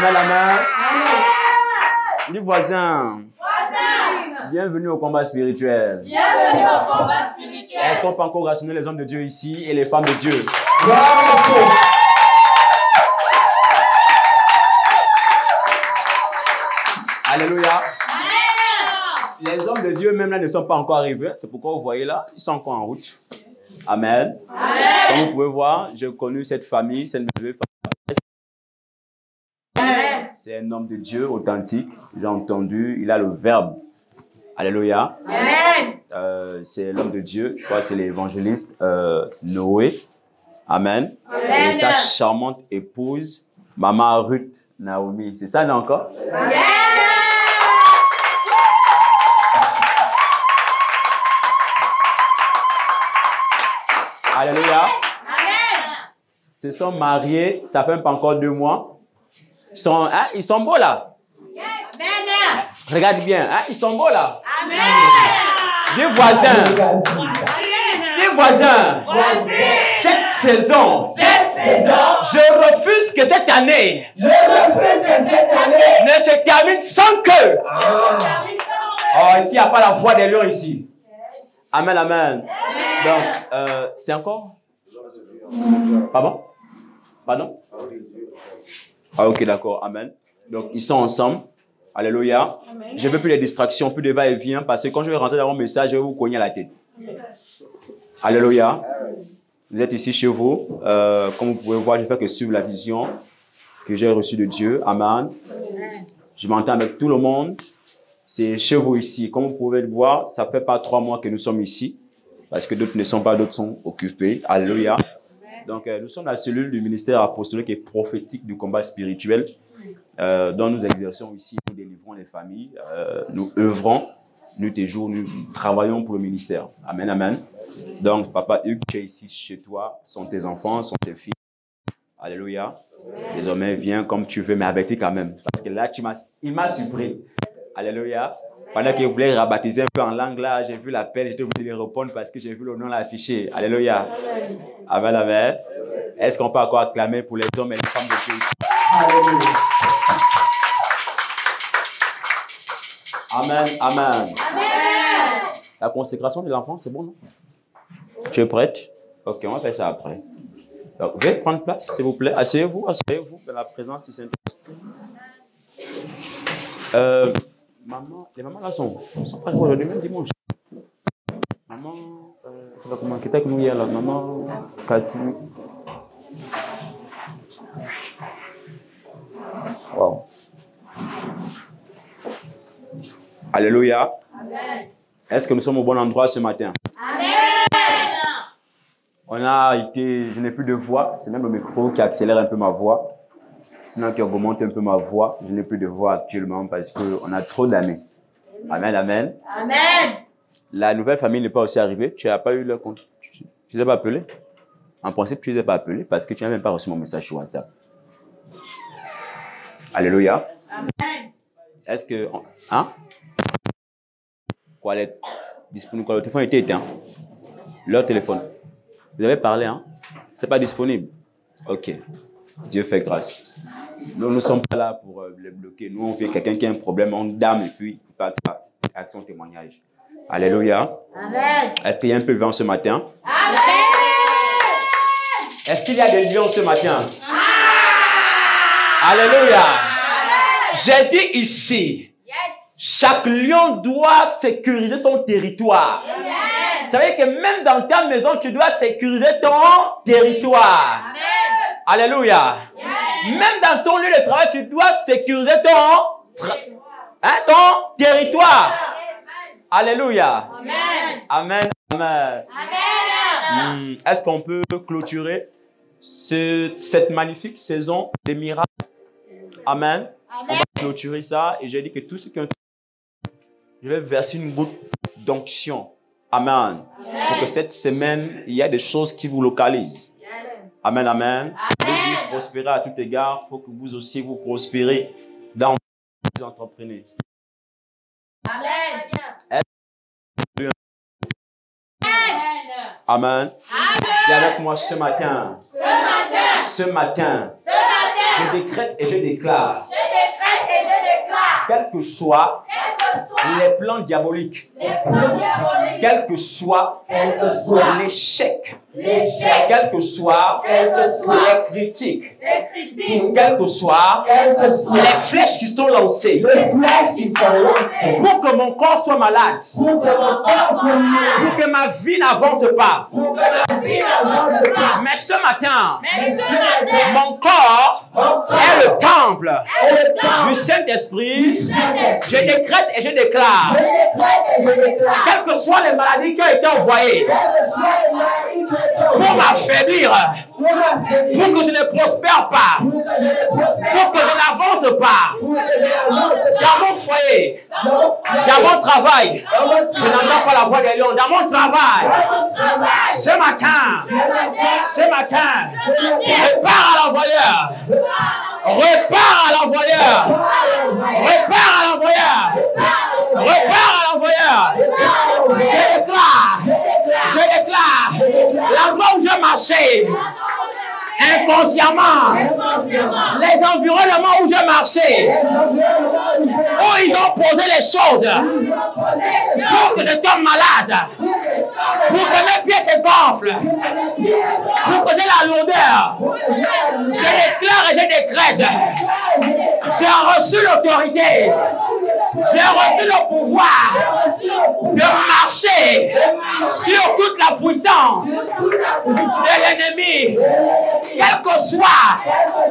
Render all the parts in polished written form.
Amen, amen. Les voisins. Bienvenue au combat spirituel. Bienvenue au combat spirituel. Est-ce qu'on peut encore rassembler les hommes de Dieu ici et les femmes de Dieu? Alléluia. Les hommes de Dieu, même là, ne sont pas encore arrivés. C'est pourquoi vous voyez là, ils sont encore en route. Amen. Comme vous pouvez voir, j'ai connu cette famille, cette merveilleuse famille. C'est un homme de Dieu authentique. J'ai entendu, il a le verbe. Alléluia. Amen. C'est l'homme de Dieu, je crois que c'est l'évangéliste Noé. Amen. Amen. Et sa charmante épouse, Maman Ruth Naomi. C'est ça, non encore? Amen. Alléluia. Amen. Se sont mariés, ça fait pas encore 2 mois. Ils sont beaux là. Amen. Regarde bien, ils sont beaux là. Amen. Des voisins. Des voisins. Cette saison. Je refuse que cette année ne se termine sans que. Oh, ici, il n'y a pas la voix des lions ici. Amen, amen. Donc, c'est encore? Pardon? Pardon? Ah, ok, d'accord. Amen. Donc, ils sont ensemble. Alléluia. Je ne veux plus les distractions, plus de va-et-vient, parce que quand je vais rentrer dans mon message, je vais vous cogner la tête. Alléluia. Vous êtes ici chez vous. Comme vous pouvez voir, je ne fais que suivre la vision que j'ai reçue de Dieu. Amen. Je m'entends avec tout le monde. C'est chez vous ici. Comme vous pouvez le voir, ça ne fait pas 3 mois que nous sommes ici. Parce que d'autres ne sont pas, d'autres sont occupés. Alléluia. Donc, nous sommes la cellule du ministère apostolique et prophétique du combat spirituel, dont nous exerçons ici, nous délivrons les familles, nous œuvrons, nuit et jour, nous travaillons pour le ministère. Amen, amen. Donc, Papa Hugues, tu es ici chez toi, sont tes enfants, sont tes filles. Alléluia. Désormais, viens comme tu veux, mais avertis quand même. Parce que là, il m'a surpris. Alléluia. Pendant qu'il voulait rabaptiser un peu en langue, là, j'ai vu l'appel, j'étais obligé de lui répondre parce que j'ai vu le nom là affiché. Alléluia. Amen, amen. Est-ce qu'on peut encore acclamer pour les hommes et les femmes de Dieu? Alléluia. Amen, amen. Amen. La consécration de l'enfant, c'est bon, non? Tu es prête? Ok, on va faire ça après. Donc, veuillez prendre place, s'il vous plaît. Asseyez-vous dans la présence du Saint-Esprit. Maman, les mamans là sont pas là aujourd'hui, même dimanche. Maman, comment qui était avec nous hier là? Maman, Cathy. Wow. Alléluia. Amen. Est-ce que nous sommes au bon endroit ce matin? Amen. Je n'ai plus de voix, c'est même le micro qui accélère un peu ma voix. Sinon, qui augmente un peu ma voix. Je n'ai plus de voix actuellement parce qu'on a trop d'années. Amen, amen. Amen. La nouvelle famille n'est pas aussi arrivée. Tu n'as pas eu le compte. Tu ne les as pas appelés? En principe, tu ne les as pas appelés parce que tu n'as même pas reçu mon message sur WhatsApp. Alléluia. Amen. Est-ce que... Hein? Quoi, disponible? Quoi, le téléphone était éteint. Leur téléphone. Vous avez parlé, hein? C'est pas disponible. Ok. Dieu fait grâce. Nous ne sommes pas là pour les bloquer. Nous, on veut quelqu'un qui a un problème, on dame et puis il passe à son témoignage. Alléluia. Amen. Est-ce qu'il y a un peu de vent ce matin? Amen. Est-ce qu'il y a des lions ce matin? Alléluia. J'ai dit ici, chaque lion doit sécuriser son territoire. Amen. Ça veut dire que même dans ta maison, tu dois sécuriser ton territoire. Amen. Alléluia. Même dans ton lieu de travail, tu dois sécuriser ton territoire. Alléluia. Amen. Amen. Amen. Amen. Est-ce qu'on peut clôturer cette magnifique saison des miracles? Amen. On va clôturer ça et j'ai dit que tous ceux qui ont... Je vais verser une goutte d'onction. Amen. Pour que cette semaine, il y a des choses qui vous localisent. Amen, amen. Vous prospérez à tout égard. Il faut que vous aussi vous prospérez dans vos entreprises. Amen. Amen. Viens avec moi ce matin. Ce matin. Ce matin. Ce matin. Je décrète et je déclare. Je décrète et je déclare. Quels que soient les plans diaboliques, quel que soit l'échec, quel que soit les critiques, quelles que soient les flèches qui sont lancées pour que mon corps soit malade, pour que ma vie n'avance pas. Mais ce matin, mon corps est le temple du Saint-Esprit. Je décrète et je déclare, quelles que soient les maladies qui ont été envoyées pour m'affaiblir, pour que je ne prospère pas, pour que je n'avance pas dans mon foyer, dans mon travail. Je n'entends pas la voix des lions. Dans mon travail, ce matin, repars à l'envoyeur. Repars à l'envoyeur. Repars à l'envoyeur. Repars à l'envoyeur. Je déclare, là-bas où je marchais, inconsciemment, les environnements où je marchais, où ils ont posé les choses pour que je tombe malade, pour que mes pieds se gonflent, pour que j'ai la lourdeur. Je déclare et je décrète, j'ai reçu l'autorité, j'ai reçu le pouvoir de marcher sur toute la puissance de l'ennemi. Quel que soit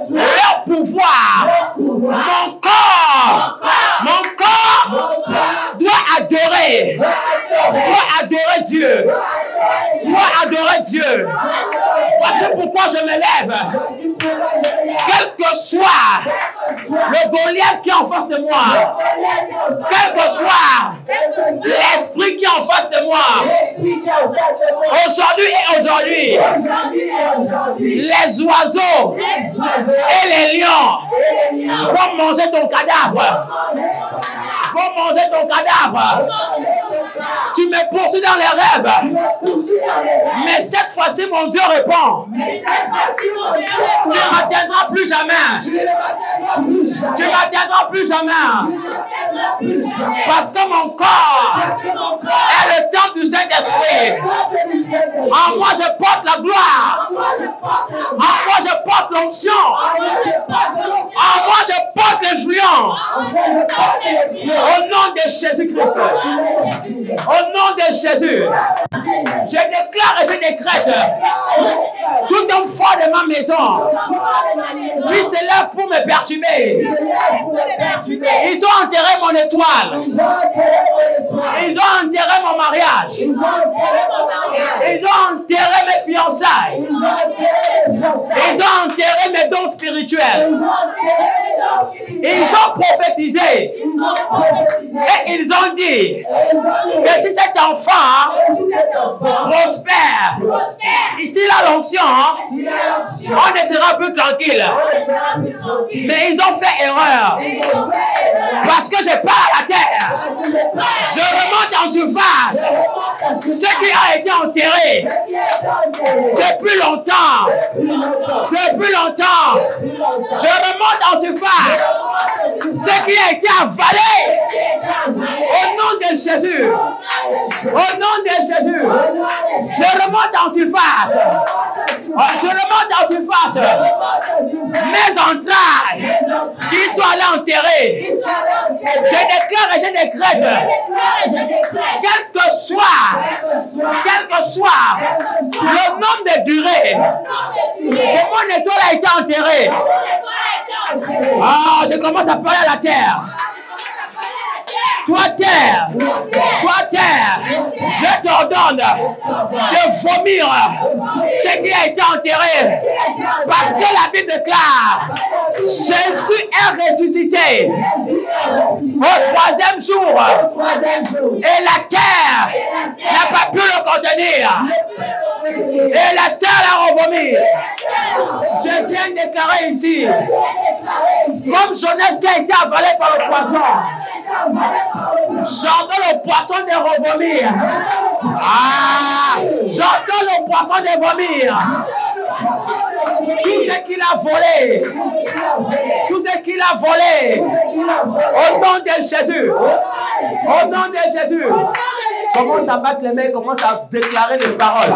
leur pouvoir, mon corps doit adorer Dieu. Doit adorer Dieu. Voici pourquoi je me lève. Quel que soit le Goliath qui est en face de moi, quel que soit l'esprit qui est en face de moi, aujourd'hui, les oiseaux et les lions vont manger ton cadavre. Tu me poursuis dans les rêves. Mais cette fois-ci, mon Dieu répond. Tu ne m'atteindras plus jamais. Tu ne m'atteindras plus jamais. Parce que mon corps est le temple du Saint-Esprit. En moi, je porte la gloire. En moi, je porte l'onction. En moi, je porte l'influence. Au nom de Jésus-Christ. Au nom de Jésus. Je déclare et je décrète. Tout homme fort de ma maison, lui se lève pour me perturber. Ils ont enterré mon étoile. Ils ont enterré mon mariage. Ils ont enterré mes fiançailles. Ils ont enterré mes dons spirituels. Ils ont prophétisé. Et ils ont dit que si cet enfant prospère, ici la l'onction, on ne sera plus tranquille. Mais ils ont fait erreur. Parce que je pars à la terre. Je remonte en surface. Ce qui a été enterré depuis longtemps. Je remonte en surface. Ce qui a été avalé. Au nom de Jésus. Au nom de Jésus. Je remonte en surface. Mes entrailles qui sont allées enterrer. Je déclare et je décrète. Quel que soit le nombre de durées que mon étoile a été enterrée. Ah, je commence à parler à la terre. Toi terre, je t'ordonne de vomir ce qui a été enterré. Parce que la Bible déclare, Jésus est ressuscité au troisième jour. Et la terre n'a pas pu le contenir. Et la terre l'a revomi. Je viens de déclarer ici, comme Jonas qui a été avalé par le poisson. J'entends le poisson de revomir. Ah, j'entends le poisson de vomir. Tout ce qu'il a volé. Tout ce qu'il a volé. Au nom de Jésus. Au nom de Jésus. Commence à battre les mains, commence à déclarer les paroles.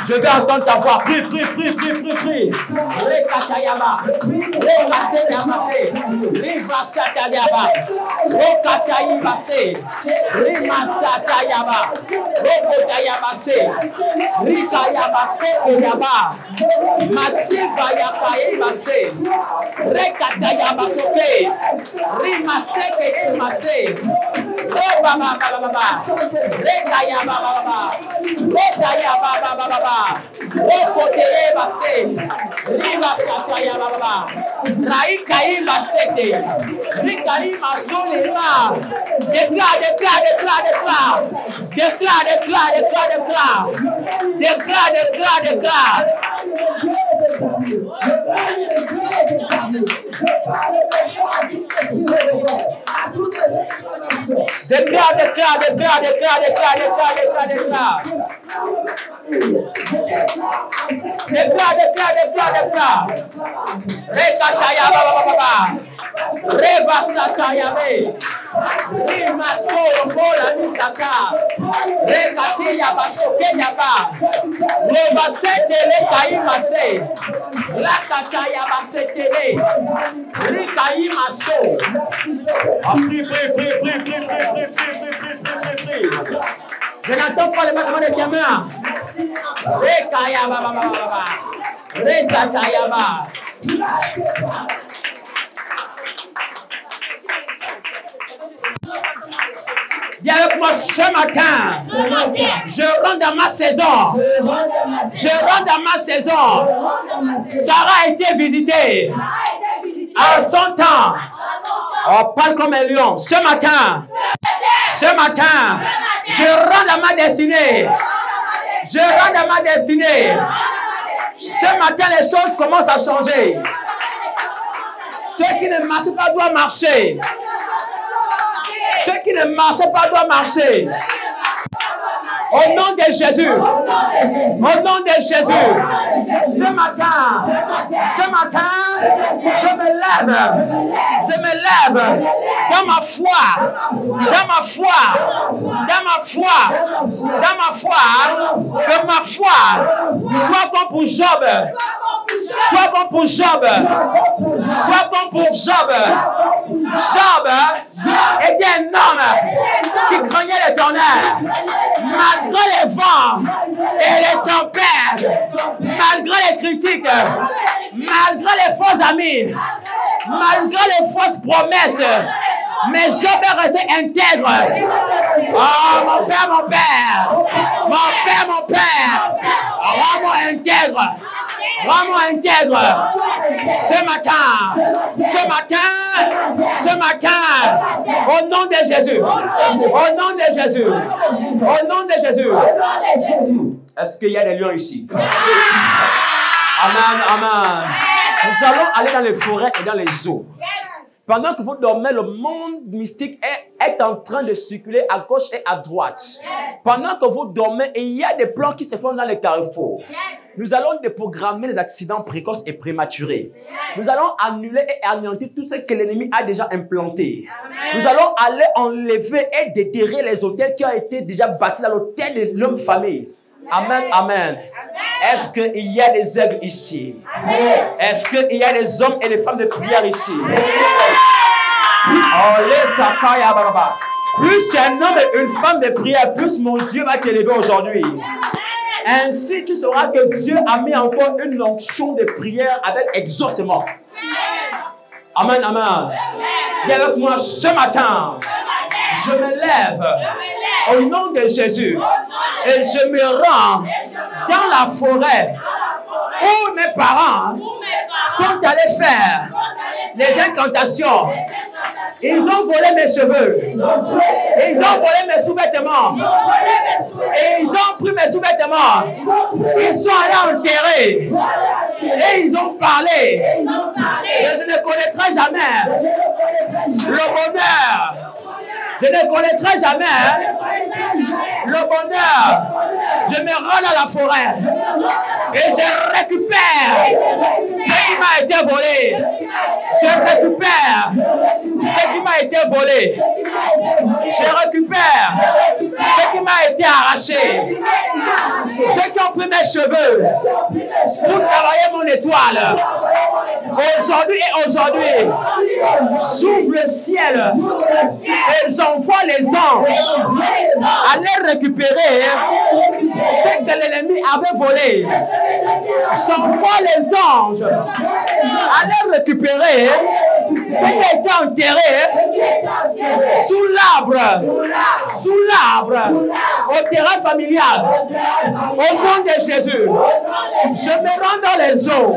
Je vais entendre ta voix. Prie, prie, prie, prie, prie, prie. Rekatayaba. Rekatayamase. Rivasatayaba. Rekatayibase. Rimasatayaba. Rekotayabase. Rikayabase Oyaba. Masiva Yapayibase. Rekatayabasoke. Rimaseke Imase. Baba Baba. Rekaya Baba. Rekaya Baba. Rekoteye Base. Riva Sataya Baba. Raikaï Basete. Rikaï Masolema. Déclare. Rekataya Baba. Reva Sataya Be. Rimasoro Mola Misaka. Rekatia Basokenya Ba. Reva Sete Rekaimase. Lakataya Basetele. Rikaimaso. Prie. Je n'entends pas les battements des gamins. Rekaya Baba. Rekataya Ba. Viens avec moi ce matin. Je rentre dans ma saison. Sarah a été visitée. En son temps. On parle comme un lion. Ce matin. Je rentre dans ma destinée. Ce matin, les choses commencent à changer. Ce qui ne marche pas doit marcher. Ce qui ne marche pas doit marcher. Au nom de Jésus. Ce matin, je me lève dans ma foi. Sois bon pour Job. Job était un homme qui craignait l'Éternel. Malgré les vents et les tempêtes, malgré les critiques, malgré les faux amis, malgré les fausses promesses, mais Job est resté intègre. Oh, mon père, rends-moi intègre. Ce matin, au nom de Jésus. Est-ce qu'il y a des lions ici? Amen. Nous allons aller dans les forêts et dans les eaux. Pendant que vous dormez, le monde mystique est en train de circuler à gauche et à droite. Pendant que vous dormez, il y a des plans qui se font dans les carrefours. Nous allons déprogrammer les accidents précoces et prématurés. Nous allons annuler et anéantir tout ce que l'ennemi a déjà implanté. Nous allons aller enlever et déterrer les hôtels qui ont été déjà bâtis dans l'hôtel de l'homme-famille. Amen. Est-ce qu'il y a des aigles ici? Est-ce qu'il y a des hommes et des femmes de prière ici? Plus tu es un homme et une femme de prière, plus mon Dieu va t'élever aujourd'hui. Ainsi, tu sauras que Dieu a mis encore une onction de prière avec exaucement. Amen. Viens avec moi ce matin. Je me lève au nom de Jésus et je me rends dans la forêt où mes parents sont allés faire les incantations. Ils ont volé mes cheveux. Ils ont volé mes sous-vêtements. Et ils ont pris mes sous-vêtements. Ils sont allés enterrer. Et ils ont parlé. Et je ne connaîtrai jamais le bonheur. Je ne connaîtrai jamais le bonheur. Je me rends dans la forêt. Et je récupère ce qui m'a été volé. Je récupère ce qui m'a été volé. Je récupère ce qui m'a été arraché. Ceux qui ont pris mes cheveux pour travailler mon étoile. Aujourd'hui, j'ouvre le ciel et j'envoie les anges aller récupérer ce que l'ennemi avait volé. J'envoie les anges aller récupérer ce qui a été enterré sous l'arbre, au terrain familial. Au nom de Jésus, je me rends dans les eaux.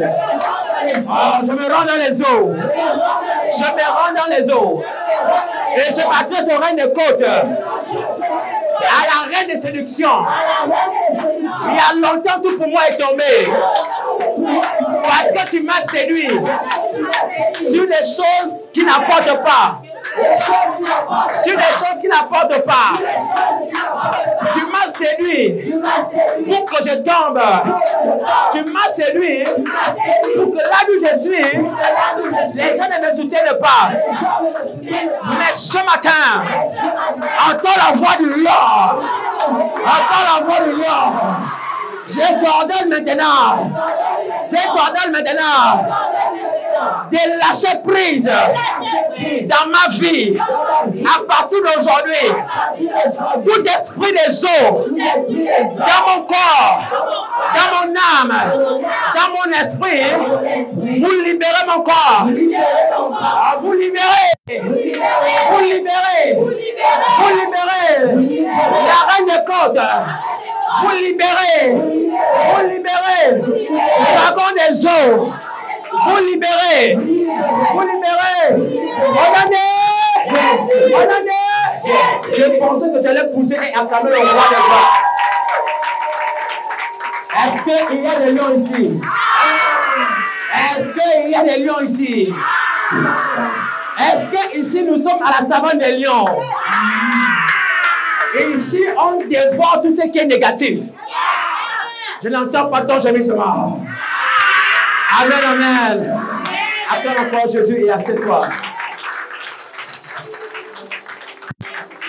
Je me rends dans les eaux. Je me rends dans les eaux. Et je m'adresse au reine de côte. À la reine de séduction. Il y a longtemps, tout pour moi est tombé. Parce que tu m'as séduit sur des choses qui n'apportent pas. Sur des choses qui n'apportent pas. Tu m'as séduit pour que je tombe. Tu m'as séduit pour que là où je suis, les gens ne me soutiennent pas. Mais ce matin, entends la voix du Lord. Entends la voix du Lord. Je t'ordonne maintenant. Je t'ordonne maintenant de lâcher prise dans ma vie. À partir d'aujourd'hui, tout esprit des eaux dans mon corps, dans mon âme, dans mon esprit, vous libérez mon corps. Vous libérez. Vous libérez. Vous libérez. La reine de côte. Vous libérez. Vous libérez. Dragon des eaux. Vous libérez. Vous libérez. Regardez. Je pensais que tu allais pousser et acclamer le roi des rois. Est-ce qu'il y a des lions ici? Est-ce qu'il y a des lions ici? Est-ce que ici nous sommes à la savane des lions? Et ici on dévore tout ce qui est négatif. Je n'entends pas ton gémissement. Amen, amen. Acclame encore Jésus et assieds-toi.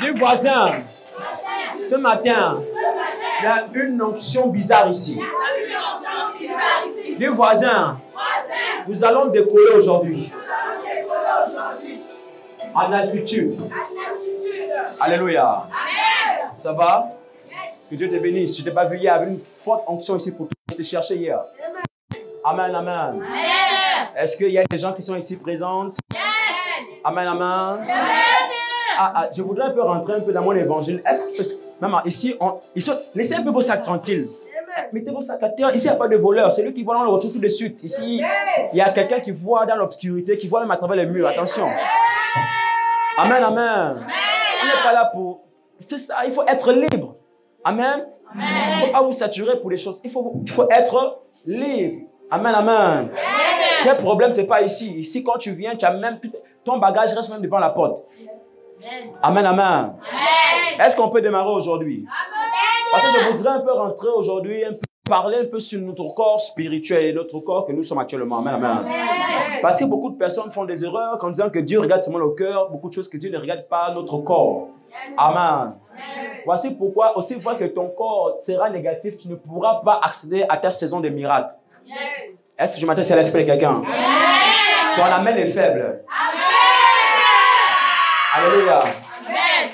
Du voisin, ce matin, il y a une onction bizarre ici. Du voisin, nous allons décoller aujourd'hui. En altitude. Alléluia. Ça va? Que Dieu te bénisse. Je ne t'ai pas vu hier. Il y avait une forte onction ici pour toi. Je t'ai cherché hier. Amen, amen. Est-ce qu'il y a des gens qui sont ici présents? Amen, amen. Je voudrais un peu rentrer un peu dans mon évangile. Est-ce que, maman, ici, laissez un peu vos sacs tranquilles. Mettez vos sacs à terre. Ici, il n'y a pas de voleur. C'est lui qui voit, on le retrouve tout de suite. Ici, il y a quelqu'un qui voit dans l'obscurité, qui voit même à travers les murs. Attention. Amen, amen. On n'est pas là pour... C'est ça, il faut être libre. Amen. Il ne faut pas vous saturer pour les choses. Il faut être libre. Amen, amen. Quel problème, ce n'est pas ici. Ici, quand tu viens, tu as même ton bagage reste même devant la porte. Amen, amen. Est-ce qu'on peut démarrer aujourd'hui? Parce que je voudrais un peu rentrer aujourd'hui, parler un peu sur notre corps spirituel et notre corps que nous sommes actuellement. Amen, amen. Parce que beaucoup de personnes font des erreurs en disant que Dieu regarde seulement le cœur, beaucoup de choses que Dieu ne regarde pas notre corps. Amen. Voici pourquoi, aussi fois que ton corps sera négatif, tu ne pourras pas accéder à ta saison de miracles. Est-ce que je m'adresse à l'esprit de quelqu'un? Ton amen est faible. Alléluia.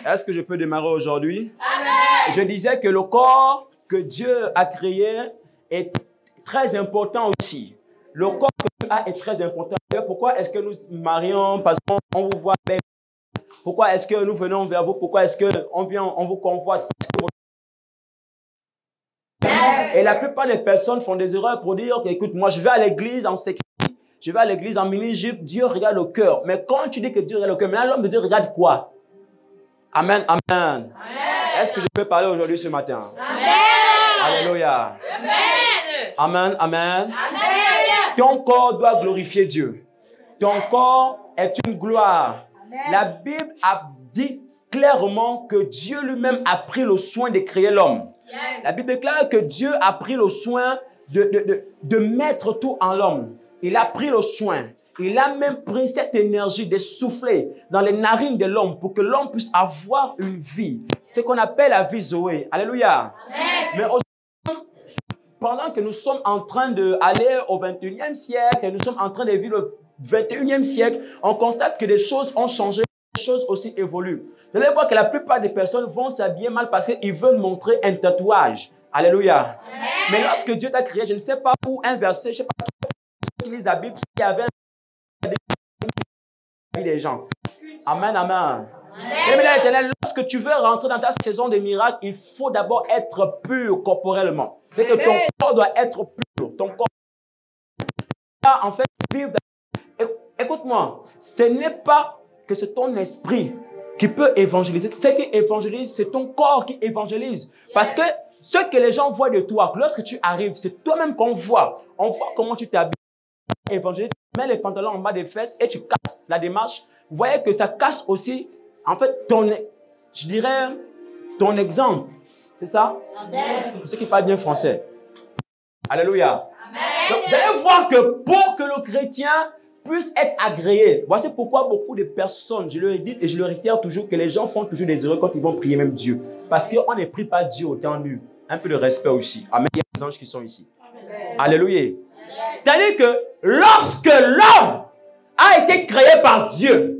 Est-ce que je peux démarrer aujourd'hui? Je disais que le corps que Dieu a créé est très important aussi. Le corps que Dieu a est très important. Pourquoi est-ce que nous marions? Parce qu'on vous voit belle. Pourquoi est-ce que nous venons vers vous? Pourquoi est-ce qu'on vient, on vous convoite? Et la plupart des personnes font des erreurs pour dire, écoute, moi je vais à l'église en sexy, je vais à l'église en mini-jupe, Dieu regarde le cœur. Mais quand tu dis que Dieu regarde le cœur, maintenant l'homme de Dieu regarde quoi? Amen, amen. Est-ce que je peux parler aujourd'hui ce matin? Amen. Alléluia. Amen, amen. Ton corps doit glorifier Dieu. Ton corps est une gloire. La Bible a dit clairement que Dieu lui-même a pris le soin de créer l'homme. La Bible déclare que Dieu a pris le soin de mettre tout en l'homme. Il a pris le soin. Il a même pris cette énergie de souffler dans les narines de l'homme pour que l'homme puisse avoir une vie. C'est ce qu'on appelle la vie Zoé. Alléluia. Amen. Mais aujourd'hui, pendant que nous sommes en train d'aller au 21e siècle, et nous sommes en train de vivre le 21e siècle, on constate que des choses ont changé, des choses aussi évoluent. Vous allez voir que la plupart des personnes vont s'habiller mal parce qu'ils veulent montrer un tatouage. Alléluia. Amen. Mais lorsque Dieu t'a créé, je ne sais pas où, un verset, je ne sais pas qui utilise la Bible, il y avait des gens. Amen, amen. Amen. L'Éternel, lorsque tu veux rentrer dans ta saison de miracles, il faut d'abord être pur corporellement. C'est que ton corps doit être pur. Ton corps doit en fait vivre. Écoute-moi, ce n'est pas que c'est ton esprit qui peut évangéliser. Ce qui évangélise, c'est ton corps qui évangélise. Parce que ce que les gens voient de toi, lorsque tu arrives, c'est toi-même qu'on voit. On voit comment tu t'habilles. Évangéliser, tu mets les pantalons en bas des fesses et tu casses la démarche. Vous voyez que ça casse aussi, en fait, je dirais, ton exemple. C'est ça? Amen. Pour ceux qui parlent bien français. Alléluia. Amen. Donc, vous allez voir que pour que le chrétien puisse être agréé, voici pourquoi beaucoup de personnes, je leur ai dit et je leur réitère toujours que les gens font toujours des erreurs quand ils vont prier même Dieu. Parce qu'on ne prie pas Dieu au temps nu. Un peu de respect aussi. Amen. Il y a des anges qui sont ici. Amen. Alléluia. C'est-à-dire que lorsque l'homme a été créé par Dieu,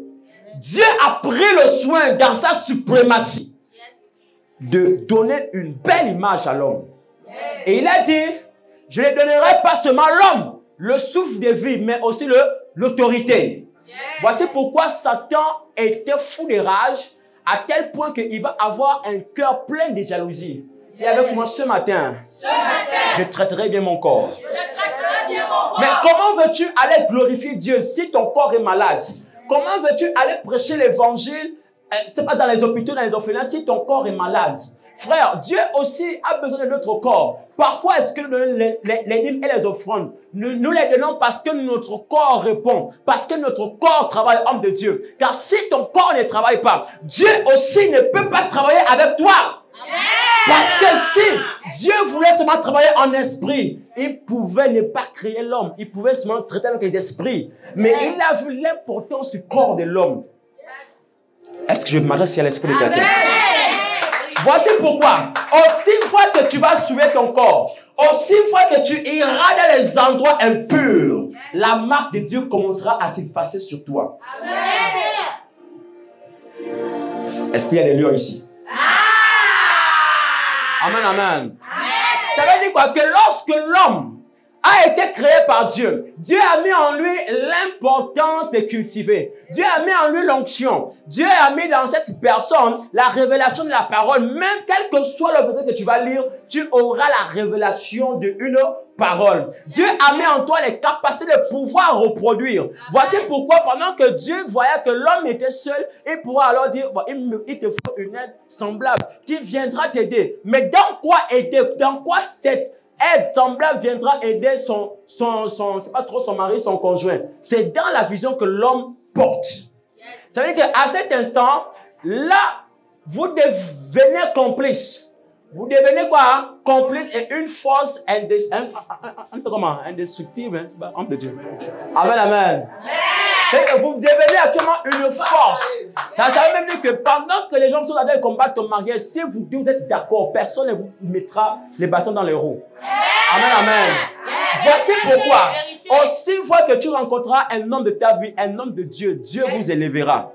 Dieu a pris le soin dans sa suprématie de donner une belle image à l'homme. Et il a dit, je ne donnerai pas seulement à l'homme le souffle de vie, mais aussi l'autorité. Voici pourquoi Satan était fou de rage à tel point qu'il va avoir un cœur plein de jalousie. Et avec moi ce matin, je traiterai bien mon corps. Mais comment veux-tu aller glorifier Dieu si ton corps est malade? Comment veux-tu aller prêcher l'évangile, c'est pas dans les hôpitaux, dans les orphelins, si ton corps est malade? Frère, Dieu aussi a besoin de notre corps. Pourquoi est-ce que nous donnons les dîmes et les offrandes? Nous les donnons parce que notre corps répond. Parce que notre corps travaille, homme de Dieu. Car si ton corps ne travaille pas, Dieu aussi ne peut pas travailler avec toi. Parce que si Dieu voulait seulement travailler en esprit, il pouvait ne pas créer l'homme. Il pouvait seulement traiter avec les esprits. Mais il a vu l'importance du corps de l'homme. Est-ce que je m'adresse à l'esprit de quelqu'un? Voici pourquoi. Aussi fois que tu vas souiller ton corps, aussi fois que tu iras dans les endroits impurs, la marque de Dieu commencera à s'effacer sur toi. Est-ce qu'il y a des lions ici? Amen, amen. Amen. Ça veut dire quoi? Que lorsque l'homme a été créé par Dieu, Dieu a mis en lui l'importance de cultiver. Dieu a mis en lui l'onction. Dieu a mis dans cette personne la révélation de la parole. Même quel que soit le verset que tu vas lire, tu auras la révélation d'une parole. Dieu a mis en toi les capacités de pouvoir reproduire. Voici pourquoi pendant que Dieu voyait que l'homme était seul, il pourra alors dire, bon, il te faut une aide semblable qui viendra t'aider. Mais dans quoi aider? Dans quoi cette aide semblable viendra aider c'est pas trop son mari, son conjoint. C'est dans la vision que l'homme porte. Ça veut dire qu'à cet instant, là, vous devenez complice. Vous devenez quoi? Complice et une force indestructible. Hein? Homme de Dieu. Amen, amen. Vous devenez actuellement une force. Ça veut même dire que pendant que les gens sont en train de combattre ton mariage, si vous êtes d'accord, personne ne vous mettra les bâtons dans les roues. Amen, amen. Voici pourquoi. Aussi fois que tu rencontreras un homme de ta vie, un homme de Dieu, Dieu vous élèvera.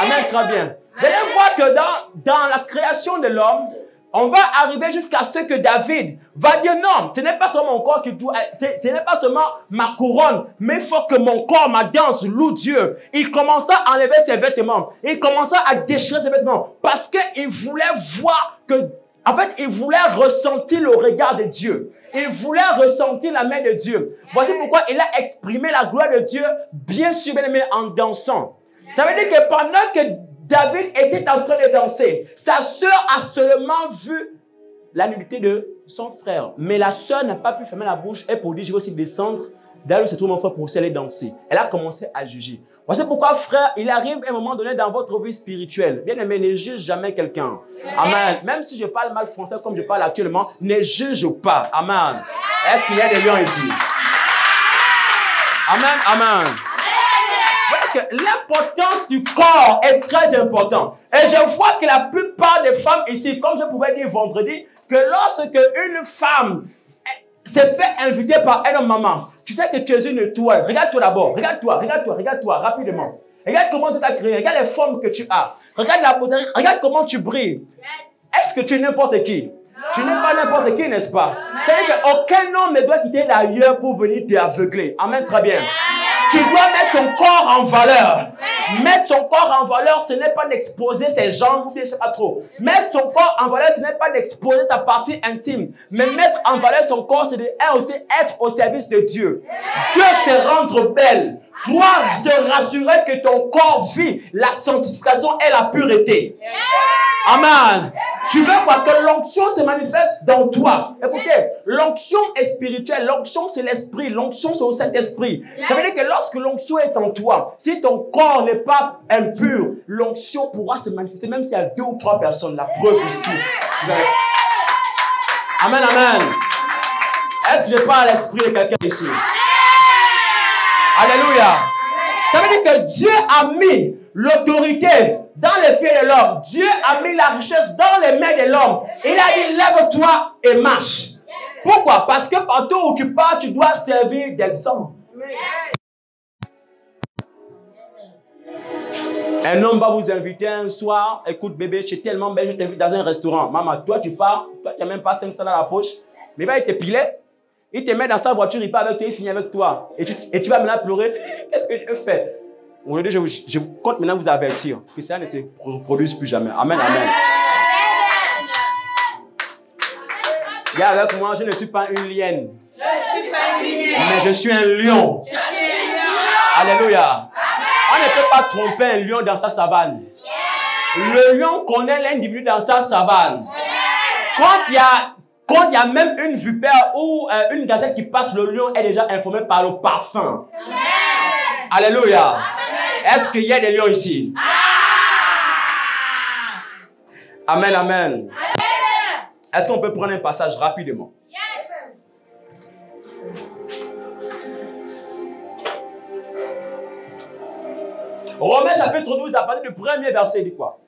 Amen, très bien. Vous allez voir que dans la création de l'homme, on va arriver jusqu'à ce que David va dire non, ce n'est pas seulement mon corps qui doit, ce n'est pas seulement ma couronne, mais il faut que mon corps, ma danse, loue Dieu. Il commença à enlever ses vêtements. Il commença à déchirer ses vêtements parce qu'il voulait voir que, en fait, il voulait ressentir le regard de Dieu. Il voulait ressentir la main de Dieu. Voici pourquoi il a exprimé la gloire de Dieu, bien sûr, bien aimé, en dansant. Ça veut dire que pendant que David était en train de danser, sa sœur a seulement vu la nudité de son frère. Mais la sœur n'a pas pu fermer la bouche et pour dire, je vais aussi descendre D'ailleurs, c'est tout mon frère pour aller danser. Elle a commencé à juger. Voici pourquoi, frère, il arrive à un moment donné dans votre vie spirituelle. Bien aimé, ne juge jamais quelqu'un. Amen. Même si je parle mal français comme je parle actuellement, ne juge pas. Amen. Est-ce qu'il y a des lions ici? Amen, amen. L'importance du corps est très importante. Et je vois que la plupart des femmes ici, comme je pouvais dire vendredi, que lorsque une femme s'est fait inviter par un homme maman, tu sais que tu es une étoile. Regarde-toi d'abord. Regarde-toi rapidement. Regarde comment tu t'as créé. Regarde les formes que tu as. Regarde la beauté. Regarde comment tu brilles. Est-ce que tu es n'importe qui? Tu n'es pas n'importe qui, n'est-ce pas? C'est-à-dire qu'aucun homme ne doit quitter l'ailleurs pour venir t'aveugler. Amen, très bien. Tu dois mettre ton corps en valeur. Mettre son corps en valeur, ce n'est pas d'exposer ses jambes, ou je ne sais pas trop. Mettre son corps en valeur, ce n'est pas d'exposer sa partie intime. Mais mettre en valeur son corps, c'est aussi être au service de Dieu. Dieu se rendre belle. Toi, te rassurer que ton corps vit la sanctification et la pureté. Amen. Tu veux quoi? Que l'onction se manifeste dans toi. Écoutez, l'onction est spirituelle. L'onction, c'est l'esprit. L'onction, c'est au Saint-Esprit. Ça veut dire que lorsque l'onction est en toi, si ton corps n'est pas impur, l'onction pourra se manifester, même s'il y a 2 ou 3 personnes. La preuve ici. Amen, amen. Est-ce que je parle à l'esprit de quelqu'un ici? Alléluia. Ça veut dire que Dieu a mis l'autorité dans les pieds de l'homme. Dieu a mis la richesse dans les mains de l'homme. Il a dit, lève-toi et marche. Pourquoi? Parce que partout où tu pars, tu dois servir d'exemple. Un homme va vous inviter un soir. Écoute bébé, je suis tellement belle, je t'invite dans un restaurant. Maman, toi tu pars, toi tu n'as même pas 500 dans la poche. Mais il va te piler. Il te met dans sa voiture, il part avec toi, il finit avec toi. Et tu vas maintenant pleurer. Qu'est-ce que je fais? Aujourd'hui, je compte maintenant vous avertir que ça ne se produise plus jamais. Amen, amen. Regarde avec moi, je ne suis pas une lienne. Mais je suis un lion. Alléluia. On ne peut pas tromper un lion dans sa savane. Le lion connaît l'individu dans sa savane. Quand il y a même une vipère ou une gazelle qui passe, le lion est déjà informé par le parfum. Alléluia. Est-ce qu'il y a des lions ici? Amen, amen. Est-ce qu'on peut prendre un passage rapidement? Romains chapitre 12, à partir du premier verset, dit quoi?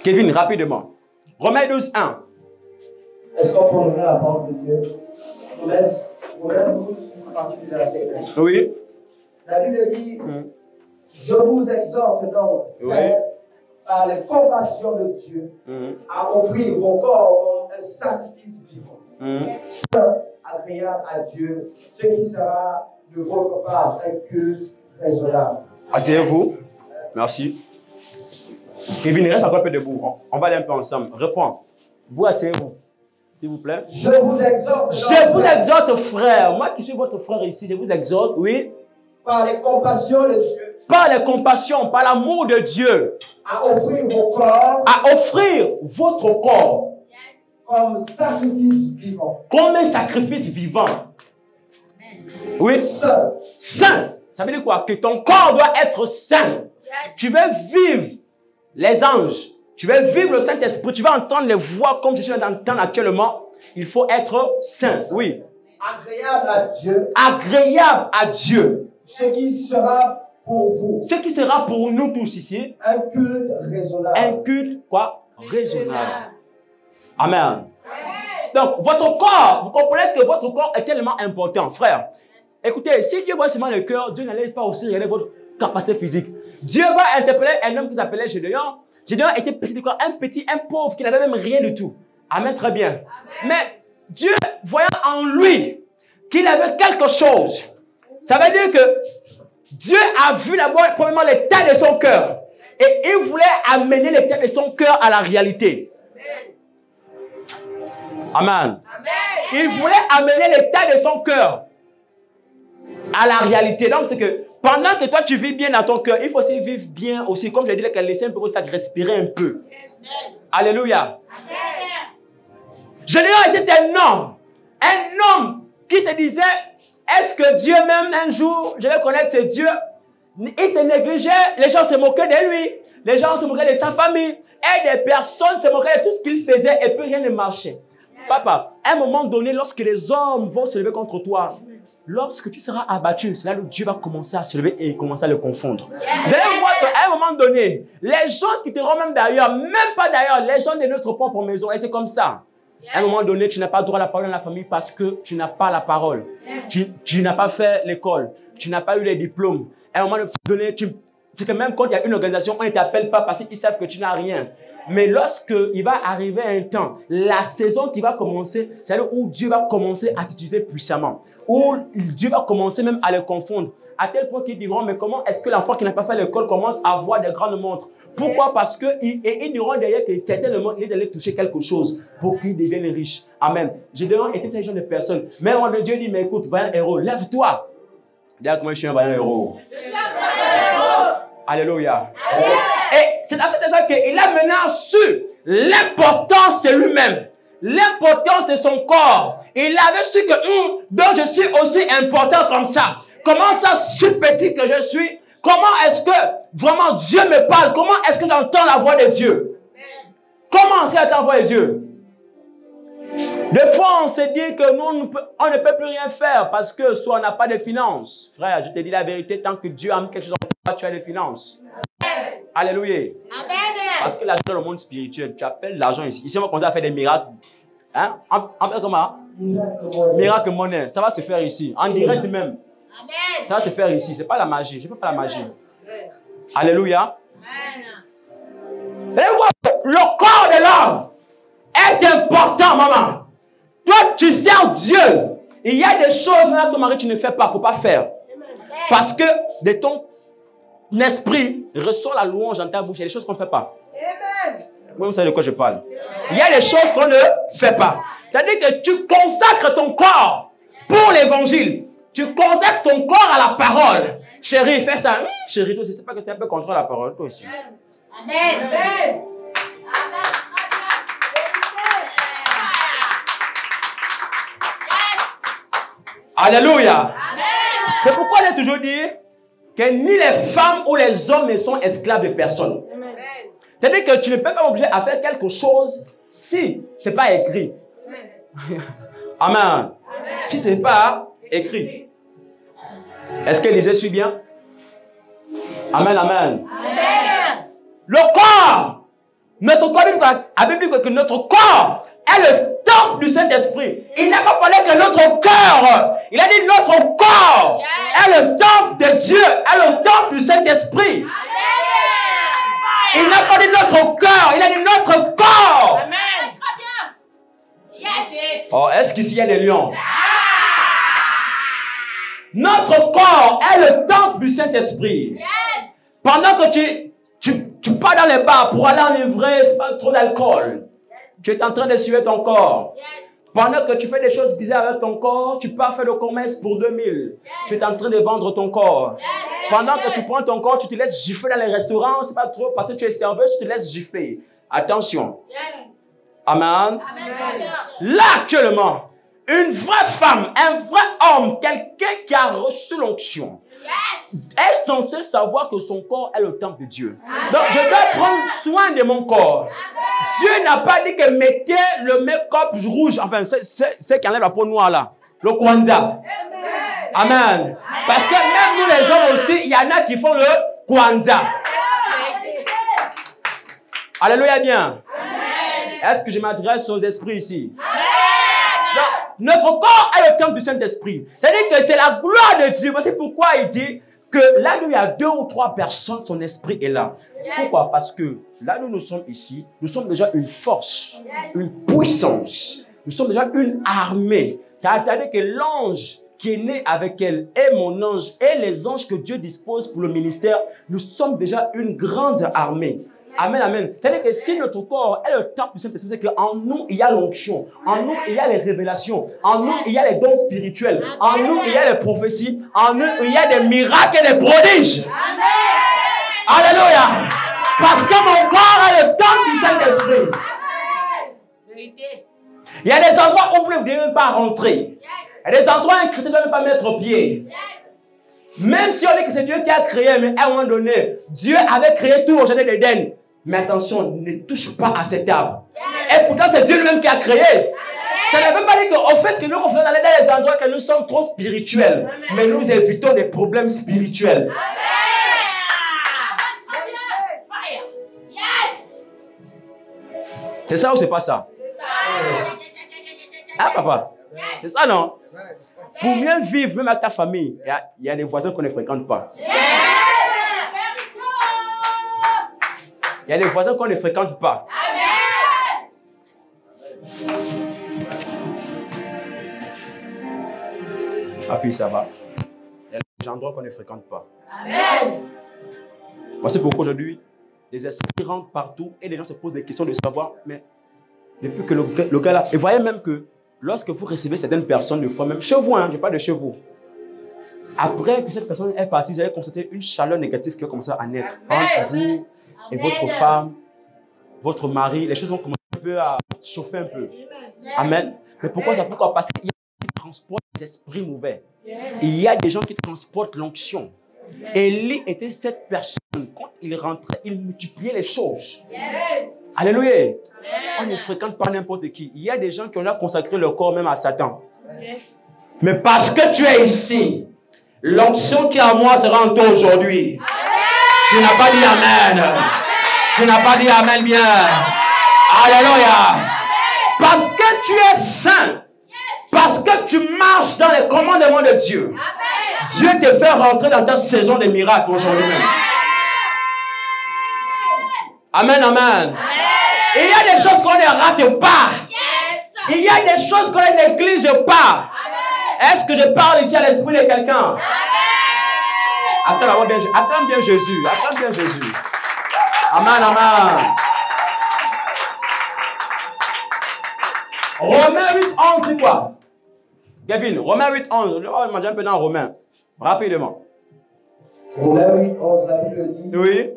Kevin, rapidement. Romains 12, 1. Est-ce qu'on peut ouvrir la parole de Dieu? Romains 12, à partir du verset 1. Oui. La Bible dit, je vous exhorte donc, frères, par les compassions de Dieu, à offrir vos corps comme un sacrifice vivant, saint, agréable à Dieu, ce qui sera de votre part un culte raisonnable. Asseyez-vous. Merci. Kevin, reste encore un peu debout. On va aller un peu ensemble. Réponds. Vous asseyez-vous, s'il vous plaît. Je vous exhorte. Je vous exhorte, frère. Moi qui suis votre frère ici, je vous exhorte, oui. Par les compassions de Dieu. Par les compassions, par l'amour de Dieu. À offrir vos corps. À offrir votre corps. Comme sacrifice vivant. Comme un sacrifice vivant. Oui. Saint. Saint. Ça veut dire quoi? Que ton corps doit être saint. Tu veux vivre les anges. Tu veux vivre le Saint-Esprit. Tu veux entendre les voix comme je suis en train d'entendre actuellement. Il faut être saint. Oui. Agréable à Dieu. Agréable à Dieu. Ce qui sera pour vous. Ce qui sera pour nous tous ici. Un culte raisonnable. Un culte quoi? Raisonnable. Amen. Donc, votre corps, vous comprenez que votre corps est tellement important, frère. Écoutez, si Dieu voit seulement le cœur, Dieu n'allait pas aussi regarder votre capacité physique. Dieu va interpeller un homme qui s'appelait Gédéon. Gédéon était petit de corps, un pauvre qui n'avait même rien du tout. Amen, très bien. Amen. Mais Dieu, voyant en lui qu'il avait quelque chose, ça veut dire que Dieu a vu d'abord, premièrement, l'état de son cœur. Et il voulait amener l'état de son cœur à la réalité. Amen. Il voulait amener l'état de son cœur à la réalité. Donc, c'est que pendant que toi, tu vis bien dans ton cœur, il faut aussi vivre bien aussi. Comme je disais, laisser un peu ça, respirer un peu. Alléluia. Gédéon était un homme qui se disait Est-ce que Dieu même un jour, je vais connaître ce Dieu, il se négligeait, les gens se moquaient de lui, les gens se moquaient de sa famille, et des personnes se moquaient de tout ce qu'il faisait et puis rien ne marchait. Papa, à un moment donné, lorsque les hommes vont se lever contre toi, lorsque tu seras abattu, c'est là où Dieu va commencer à se lever et commencer à le confondre. Vous allez voir qu'à un moment donné, les gens qui te rendent même d'ailleurs, même pas d'ailleurs, les gens de notre propre maison, et c'est comme ça. À un moment donné, tu n'as pas droit à la parole dans la famille parce que tu n'as pas la parole. Tu n'as pas fait l'école. Tu n'as pas eu les diplômes. À un moment donné, c'est que même quand il y a une organisation, on ne t'appelle pas parce qu'ils savent que tu n'as rien. Mais lorsqu'il va arriver un temps, la saison qui va commencer, c'est là où Dieu va commencer à t'utiliser puissamment. Où Dieu va commencer même à le confondre. À tel point qu'ils diront, mais comment est-ce que l'enfant qui n'a pas fait l'école commence à avoir des grandes montres? Pourquoi? Parce qu'ils diront derrière que certainement il est allé toucher quelque chose pour qu'il devienne riche. Amen. J'ai déjà été ces genre de personnes. Mais Dieu dit, mais écoute, vaillant héros, lève-toi. Dis-moi comment je suis un vaillant héros. Alléluia. Et c'est à cet instant qu'il a maintenant su l'importance de lui-même, l'importance de son corps. Il avait su que donc je suis aussi important comme ça. Comment ça, si petit que je suis? Comment est-ce que vraiment Dieu me parle? Comment est-ce que j'entends la voix de Dieu? Comment est-ce que j'entends la voix de Dieu? Des fois, on se dit que nous, on ne peut plus rien faire parce que soit on n'a pas de finances. Frère, je te dis la vérité, tant que Dieu a mis quelque chose en toi, tu as des finances. Alléluia. Amen. Parce que l'argent dans le monde spirituel, tu appelles l'argent ici. Ici, on va commencer à faire des miracles. Hein? On fait comment? Miracle monnaie. Ça va se faire ici. En direct même. Amen. Ça va se faire ici. Ce n'est pas la magie. Je ne fais pas la magie. Alléluia. Amen. Le corps de l'homme est important, maman. Toi, tu sers Dieu. Il y a des choses là que ton mari, tu ne fais pas. Il ne faut pas faire. Parce que de ton esprit ressort la louange dans ta bouche. Il y a des choses qu'on ne fait pas. Amen. Oui, vous savez de quoi je parle. Il y a des choses qu'on ne fait pas. C'est-à-dire que tu consacres ton corps pour l'évangile. Tu consacres ton corps à la parole. Chérie, fais ça. Chérie, toi aussi, c'est pas que c'est un peu contre la parole, toi aussi. Amen. Amen. Alléluia. Amen. C'est pourquoi j'ai toujours dit que ni les femmes ou les hommes ne sont esclaves de personne. C'est-à-dire que tu ne peux pas m'obliger à faire quelque chose si ce n'est pas écrit. Amen. Amen. Si ce n'est pas écrit. Est-ce que Lisée suit bien? Amen, amen. Amen. Le corps, notre corps, la Bible dit que notre corps est le temple du Saint-Esprit. Il n'a pas parlé que notre cœur. Il a dit notre corps est le temple de Dieu, est le temple du Saint-Esprit. Il n'a pas dit notre cœur, il a dit notre corps. Amen. Yes. Oh, est-ce qu'ici il y a des lions? Notre corps est le temple du Saint-Esprit. Yes. Pendant que tu pars dans les bars pour aller enivrer, c'est pas trop d'alcool. Yes. Tu es en train de suer ton corps. Yes. Pendant que tu fais des choses bizarres avec ton corps, tu pars faire le commerce pour 2000. Yes. Tu es en train de vendre ton corps. Yes. Pendant que tu prends ton corps, tu te laisses gifler dans les restaurants, c'est pas trop parce que tu es serveuse, tu te laisses gifler. Attention. Yes. Amen. Amen. Là, actuellement, une vraie femme, un vrai homme, quelqu'un qui a reçu l'onction, yes, est censé savoir que son corps est le temple de Dieu. Amen. Donc, je dois prendre soin de mon corps. Amen. Dieu n'a pas dit que mettez le make-up rouge, enfin, c'est qui enlève la peau noire là, le Kwanzaa. Amen. Amen. Parce que même nous les hommes aussi, il y en a qui font le Kwanzaa. Alléluia bien. Est-ce que je m'adresse aux esprits ici? Non, notre corps est le temple du Saint-Esprit. C'est-à-dire que c'est la gloire de Dieu. C'est pourquoi il dit que là où il y a 2 ou 3 personnes, son esprit est là. Yes. Pourquoi? Parce que là où nous sommes ici, nous sommes déjà une force, yes, une puissance. Nous sommes déjà une armée. C'est-à-dire que l'ange qui est né avec elle est mon ange et les anges que Dieu dispose pour le ministère, nous sommes déjà une grande armée. Amen, amen. C'est-à-dire que si notre corps est le temple du Saint-Esprit, c'est qu'en nous, il y a l'onction. En nous, il y a les révélations. En nous, il y a les dons spirituels. En nous, il y a les prophéties. En nous, il y a des miracles et des prodiges. Amen. Alléluia. Parce que mon corps est le temple du Saint-Esprit. Il y a des endroits où vous ne voulez même pas rentrer. Il y a des endroits où un chrétien ne doit même pas mettre pied. Même si on dit que c'est Dieu qui a créé, mais à un moment donné, Dieu avait créé tout au jardin d'Éden. Mais attention, ne touche pas à cet arbre. Et pourtant, c'est Dieu lui-même qui a créé. Ça ne veut pas dire qu'au fait que nous, on fait aller dans les endroits que nous sommes trop spirituels. Mais nous évitons des problèmes spirituels. C'est ça ou c'est pas ça? Ah, papa? C'est ça, non? Pour mieux vivre, même avec ta famille, il y a des voisins qu'on ne fréquente pas. Il y a des voisins qu'on ne fréquente pas. Ma fille, ça va? Il y a des endroits qu'on ne fréquente pas. Voici pourquoi aujourd'hui, les esprits rentrent partout et les gens se posent des questions de savoir, mais depuis que le gars là, et voyez même que lorsque vous recevez certaines personnes, des fois même chez vous, hein, je parle de chez vous, après que cette personne est partie, vous allez constater une chaleur négative qui a commencé à naître entre vous et votre femme, votre mari. Les choses vont commencer un peu à chauffer un peu. Amen. Mais pourquoi ça? Pourquoi? Parce qu'il y a des gens qui transportent les esprits mauvais. Il y a des gens qui transportent l'onction. Élie était cette personne. Quand il rentrait, il multipliait les choses. Alléluia. On ne fréquente pas n'importe qui. Il y a des gens qui ont là consacré leur corps même à Satan. Mais parce que tu es ici, l'onction qui est en moi sera en toi aujourd'hui. Tu n'as pas dit Amen. Tu n'as pas dit Amen bien. Alléluia. Parce que tu es saint. Parce que tu marches dans les commandements de Dieu. Dieu te fait rentrer dans ta saison de miracles aujourd'hui même. Amen, amen. Il y a des choses qu'on ne rate pas. Il y a des choses qu'on ne néglige pas. Est-ce que je parle ici à l'esprit de quelqu'un? Attends bien Jésus. Attends bien Jésus. Amen, amen. Romains 8, 11, c'est quoi? Kevin, Romains 8, 11. On va un peu dans Romains. Rapidement. Romains 8, 11, la Bible dit. Oui.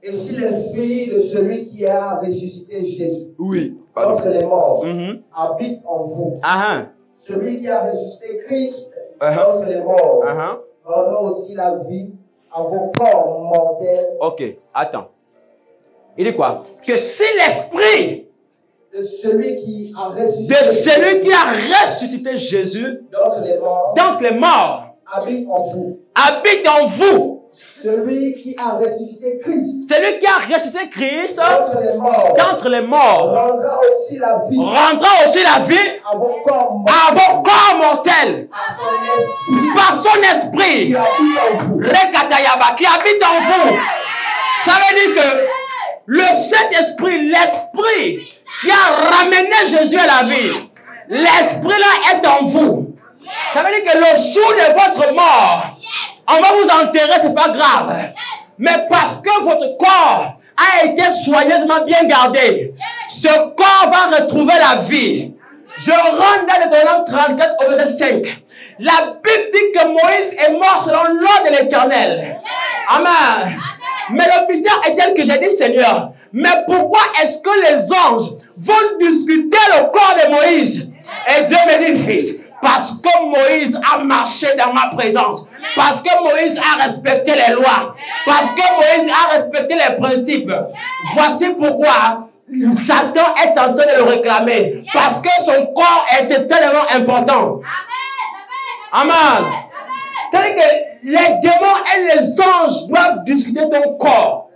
Et si l'esprit de celui qui a ressuscité Jésus, oui, entre les morts, habite en vous, celui qui a ressuscité Christ entre les morts, rendra aussi la vie à vos corps mortels. Ok, attends. Il dit quoi? Que si l'esprit de celui qui a ressuscité Jésus d'entre les morts, habite en vous. Celui qui a ressuscité Christ. Celui qui a ressuscité Christ d'entre les morts rendra aussi la vie à vos corps mortels. Par son esprit. Qui habite en vous. Qui habite en vous. Ça veut dire que le Saint-Esprit, l'esprit qui a ramené Jésus à la vie, l'esprit là est en vous. Ça veut dire que le jour de votre mort, on va vous enterrer, c'est pas grave. Mais parce que votre corps a été soigneusement bien gardé, ce corps va retrouver la vie. Je rentre dans Deutéronome 34 au verset 5. La Bible dit que Moïse est mort selon l'ordre de l'Éternel. Amen. Mais le mystère est tel que j'ai dit, Seigneur, mais pourquoi est-ce que les anges vont discuter le corps de Moïse? Et Dieu me dit, fils, parce que Moïse a marché dans ma présence. Parce que Moïse a respecté les lois. Parce que Moïse a respecté les principes. Voici pourquoi Satan est en train de le réclamer. Parce que son corps était tellement important. Amen. C'est-à-dire que les démons et les anges doivent discuter ton corps.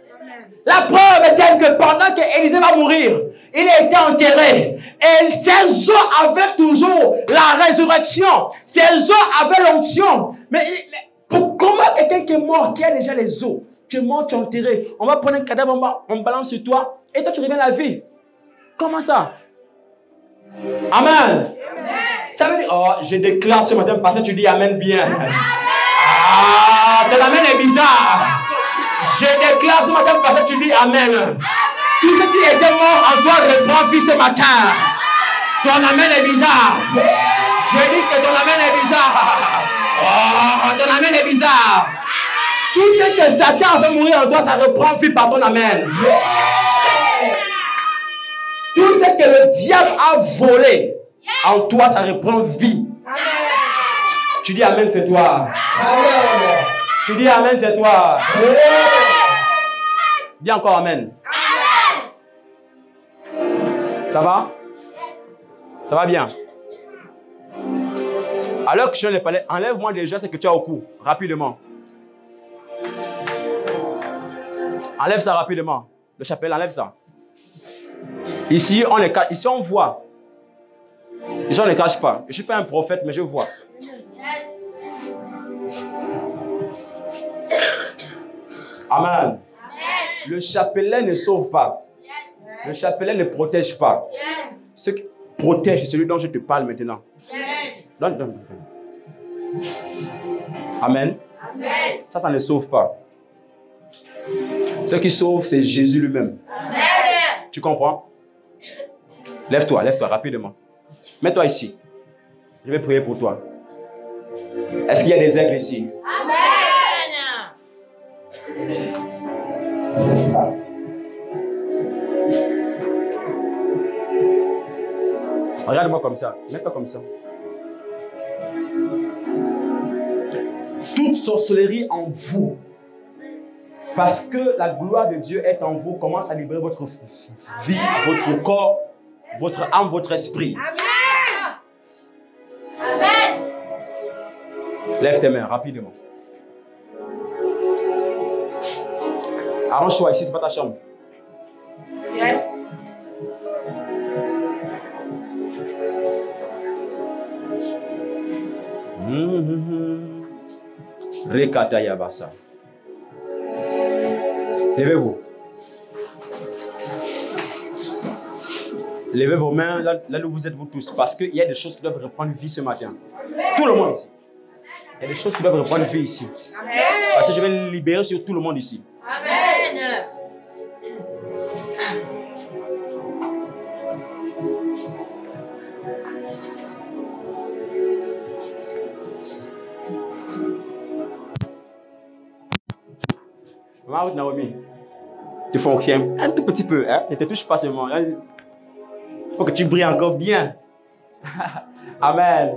La preuve est telle que pendant que Élisée va mourir, il a été enterré. Et ses os avaient toujours la résurrection. Ses os avaient l'onction. Mais comment quelqu'un qui est mort, qui a déjà les os, tu es mort, tu es enterré, on va prendre un cadavre, on balance sur toi, et toi tu reviens à la vie. Comment ça? Amen. Ça veut dire, oh, je déclare ce matin parce que tu dis Amen bien. Ah, ton Amen est bizarre. Je déclare ce matin parce que tu dis Amen. Tout ce qui était mort en toi reprend vie ce matin. Ton Amen est bizarre. Je dis que ton Amen est bizarre. Oh, ton Amen est bizarre. Tout ce que Satan a fait mourir en toi, ça reprend vie par ton Amen. Tout ce que le diable a volé en toi, ça reprend vie. Tu dis Amen, c'est toi. Amen. Tu dis Amen, c'est toi. Amen. Dis encore Amen. Ça va? Ça va bien? Alors que je ne parlais, enlève-moi déjà ce que tu as au cou, rapidement. Enlève ça rapidement. Le chapelet, enlève ça. Ici, on voit. Ici, on ne cache pas. Je ne suis pas un prophète, mais je vois. Amen. Le chapelet ne sauve pas. Le chapelet ne protège pas. Ce qui protège, c'est celui dont je te parle maintenant. Donne. Amen. Ça ne sauve pas. Ce qui sauve, c'est Jésus lui-même. Tu comprends? Lève-toi rapidement. Mets-toi ici. Je vais prier pour toi. Est-ce qu'il y a des aigles ici? Amen. Regarde-moi comme ça. Mets-toi comme ça. Toute sorcellerie en vous, parce que la gloire de Dieu est en vous, commence à libérer votre vie, votre corps, votre âme, votre esprit. Amen. Lève tes mains rapidement. Arrange-toi ici, c'est pas ta chambre. Yes. Rekata Yabasa. Levez-vous. Levez vos mains là où vous êtes vous tous, parce qu'il y a des choses qui doivent reprendre vie ce matin. Tout le monde ici. Il y a des choses qui doivent reprendre vie ici. Parce que je vais libérer sur tout le monde ici. Amen. Maman Naomi, tu fonctionnes un tout petit peu, hein? Ne te touche pas seulement. Il faut que tu brilles encore bien. Amen.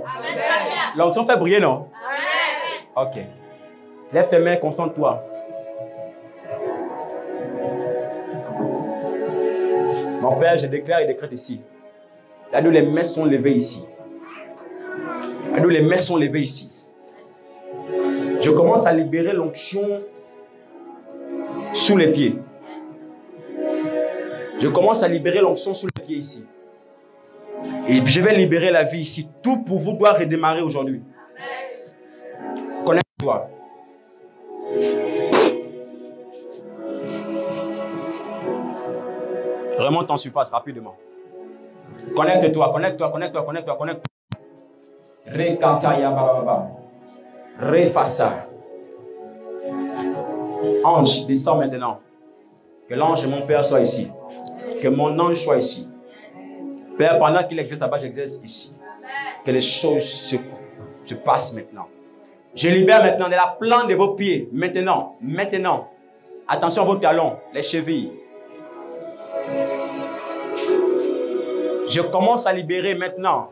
L'onction fait briller, non? Amen. Ok. Lève tes mains, concentre-toi. Mon Père, je déclare et décrète ici. Là où les mains sont levées ici. Là où les mains sont levées ici. Je commence à libérer l'onction sous les pieds. Je commence à libérer l'onction sous les pieds ici. Et je vais libérer la vie ici. Tout pour vous doit redémarrer aujourd'hui. Connecte-toi. Remonte en surface rapidement. Connecte-toi, connecte-toi. Rekantaya bababa. Refasa. Ange, descends maintenant. Que l'ange de mon Père soit ici. Que mon ange soit ici. Père, pendant qu'il exerce là-bas, j'exerce ici. Que les choses se passent maintenant. Je libère maintenant de la plante de vos pieds. Maintenant. Attention à vos talons, les chevilles. Je commence à libérer maintenant.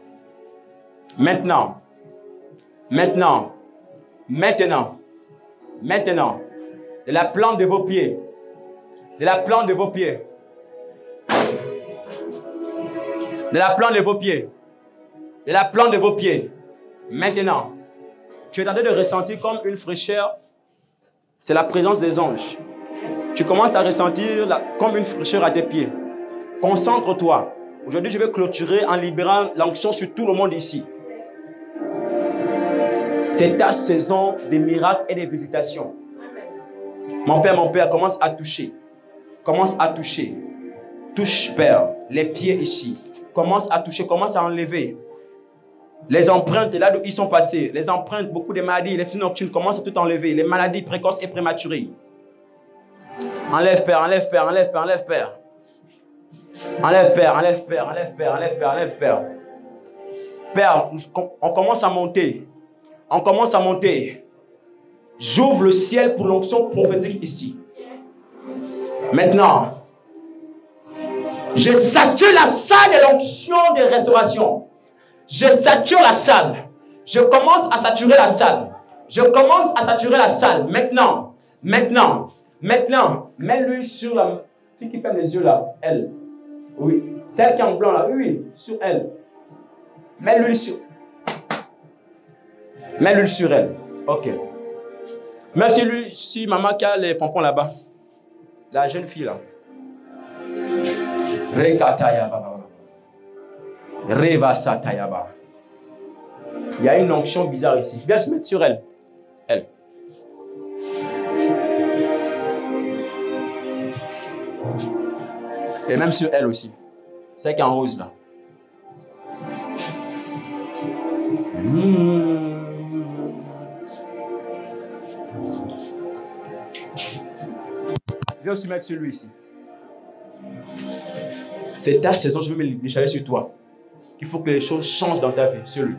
Maintenant. De la plante de vos pieds. De la plante de vos pieds. De la plante de vos pieds. De la plante de vos pieds. Maintenant. Tu es en train de ressentir comme une fraîcheur. C'est la présence des anges. Tu commences à ressentir comme une fraîcheur à tes pieds. Concentre-toi. Aujourd'hui, je vais clôturer en libérant l'onction sur tout le monde ici. C'est ta saison des miracles et des visitations. Mon Père, commence à toucher. Touche, Père, les pieds ici. Commence à toucher, commence à enlever. Les empreintes, là où ils sont passés. Les empreintes, beaucoup de maladies, les flux nocturnes, commence à tout enlever. Les maladies précoces et prématurées. Enlève, Père. Enlève, Père. Père, on commence à monter. J'ouvre le ciel pour l'onction prophétique ici. Maintenant, je sature la salle de l'onction de restauration. Je sature la salle. Je commence à saturer la salle. Je commence à saturer la salle. Maintenant. Mets l'huile sur la fille qui ferme les yeux là. Elle. Oui. Celle qui est en blanc là. Oui, sur elle. Mets l'huile sur elle. Ok. Merci lui, si maman qui a les pompons là-bas. La jeune fille là. Rekatayaba. Revasatayaba. Il y a une onction bizarre ici. Viens se mettre sur elle. Elle. Et même sur elle aussi. Celle qui est en rose là. Viens aussi mettre celui ici. C'est ta saison, je veux me décharger sur toi. Il faut que les choses changent dans ta vie, celui.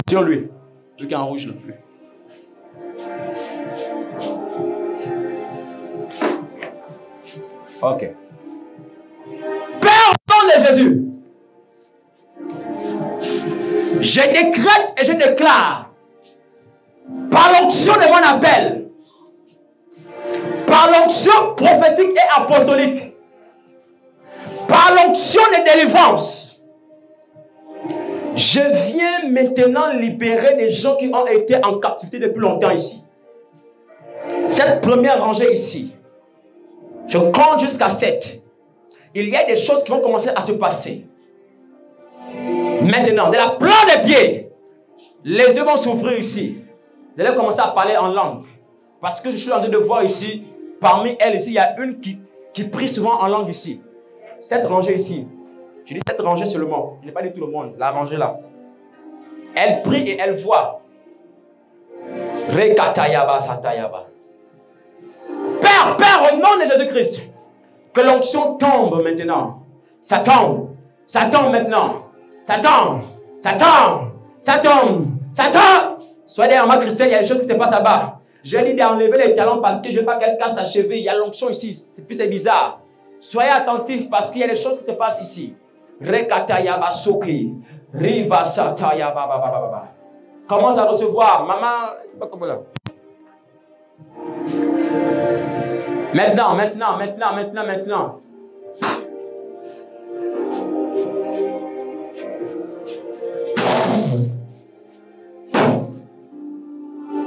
Sur lui, celui qui est en rouge non plus. Ok. Père, au nom de Jésus, je décrète et je déclare, par l'onction de mon appel, par l'onction prophétique et apostolique, par l'onction de délivrance, je viens maintenant libérer les gens qui ont été en captivité depuis longtemps ici. Cette première rangée ici, je compte jusqu'à 7. Il y a des choses qui vont commencer à se passer. Maintenant, de la plante des pieds, les yeux vont s'ouvrir ici. Vous allez commencer à parler en langue. Parce que je suis en train de voir ici, parmi elles ici, il y a une qui prie souvent en langue ici. Cette rangée ici. Je dis cette rangée seulement. Je n'ai pas dit tout le monde. La rangée là. Elle prie et elle voit. Rekatayaba satayaba. Père, au nom de Jésus-Christ, que l'onction tombe maintenant. Ça tombe maintenant. Ça tombe. Soyez derrière moi, Christelle, il y a des choses qui se passent là-bas. Je dis d'enlever les talons parce que je ne veux pas qu'elle casse sa cheville. Il y a l'onction ici, c'est bizarre. Soyez attentifs parce qu'il y a des choses qui se passent ici. Rekatayaba soki. Riva satayaba baba. Commence à recevoir. Maman, c'est pas comme là. Maintenant.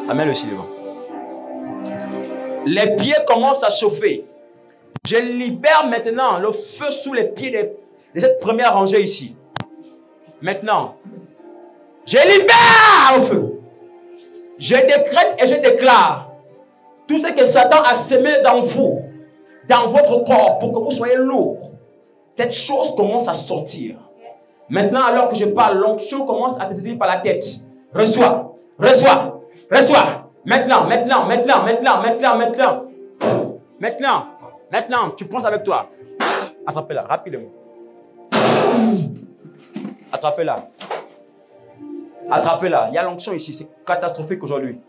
Amène le devant. Les pieds commencent à chauffer. Je libère maintenant le feu sous les pieds de cette première rangée ici. Maintenant, je libère le feu. Je décrète et je déclare tout ce que Satan a semé dans vous, dans votre corps, pour que vous soyez lourd. Cette chose commence à sortir. Maintenant, alors que je parle, l'onction commence à te saisir par la tête. Reçois. Maintenant, tu penses avec toi. Attrapez-la, rapidement. Attrapez-la. Il y a l'onction ici, c'est catastrophique aujourd'hui.